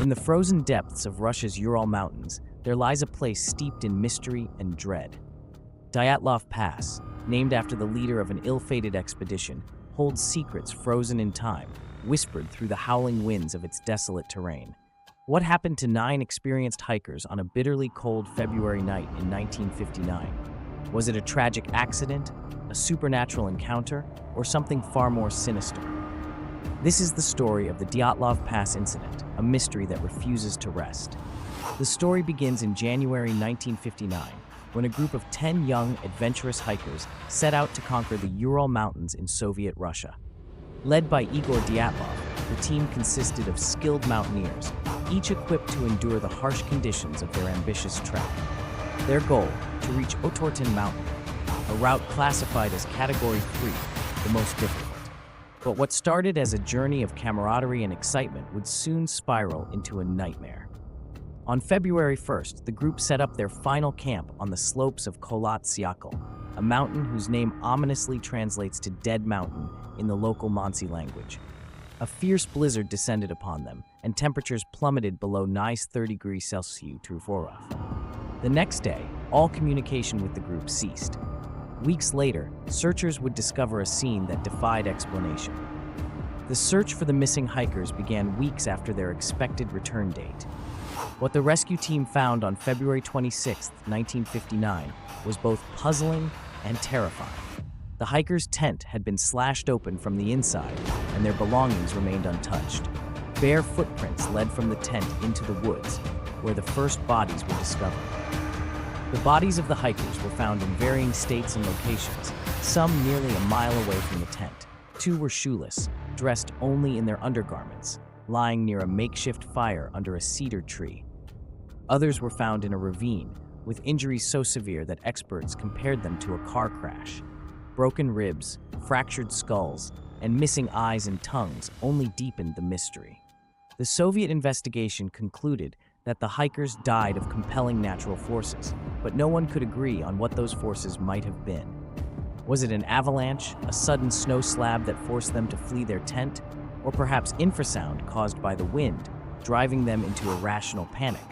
In the frozen depths of Russia's Ural Mountains, there lies a place steeped in mystery and dread. Dyatlov Pass, named after the leader of an ill-fated expedition, holds secrets frozen in time, whispered through the howling winds of its desolate terrain. What happened to 9 experienced hikers on a bitterly cold February night in 1959? Was it a tragic accident, a supernatural encounter, or something far more sinister? This is the story of the Dyatlov Pass Incident, a mystery that refuses to rest. The story begins in January 1959, when a group of 10 young, adventurous hikers set out to conquer the Ural Mountains in Soviet Russia. Led by Igor Dyatlov, the team consisted of skilled mountaineers, each equipped to endure the harsh conditions of their ambitious trek. Their goal, to reach Otorten Mountain, a route classified as Category 3, the most difficult. But what started as a journey of camaraderie and excitement would soon spiral into a nightmare. On February 1st, the group set up their final camp on the slopes of Kholat Syakhl, a mountain whose name ominously translates to Dead Mountain in the local Mansi language. A fierce blizzard descended upon them, and temperatures plummeted below -30°C to Vorov. The next day, all communication with the group ceased. Weeks later, searchers would discover a scene that defied explanation. The search for the missing hikers began weeks after their expected return date. What the rescue team found on February 26, 1959, was both puzzling and terrifying. The hikers' tent had been slashed open from the inside, and their belongings remained untouched. Bare footprints led from the tent into the woods, where the first bodies were discovered. The bodies of the hikers were found in varying states and locations, some nearly a mile away from the tent. 2 were shoeless, dressed only in their undergarments, lying near a makeshift fire under a cedar tree. Others were found in a ravine, with injuries so severe that experts compared them to a car crash. Broken ribs, fractured skulls, and missing eyes and tongues only deepened the mystery. The Soviet investigation concluded that the hikers died of compelling natural forces, but no one could agree on what those forces might have been. Was it an avalanche, a sudden snow slab that forced them to flee their tent, or perhaps infrasound caused by the wind, driving them into irrational panic?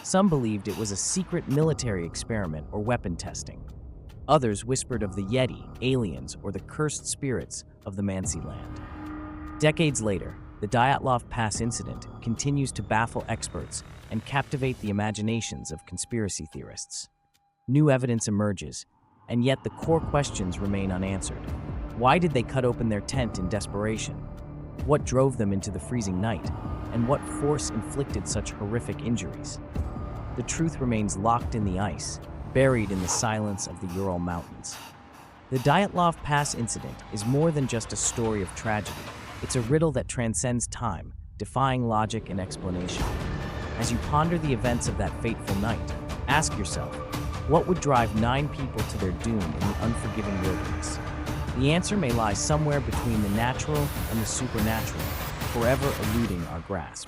Some believed it was a secret military experiment or weapon testing. Others whispered of the Yeti, aliens, or the cursed spirits of the Mansi land. Decades later, the Dyatlov Pass Incident continues to baffle experts and captivate the imaginations of conspiracy theorists. New evidence emerges, and yet the core questions remain unanswered. Why did they cut open their tent in desperation? What drove them into the freezing night? And what force inflicted such horrific injuries? The truth remains locked in the ice, buried in the silence of the Ural Mountains. The Dyatlov Pass Incident is more than just a story of tragedy. It's a riddle that transcends time, defying logic and explanation. As you ponder the events of that fateful night, ask yourself, what would drive 9 people to their doom in the unforgiving wilderness? The answer may lie somewhere between the natural and the supernatural, forever eluding our grasp.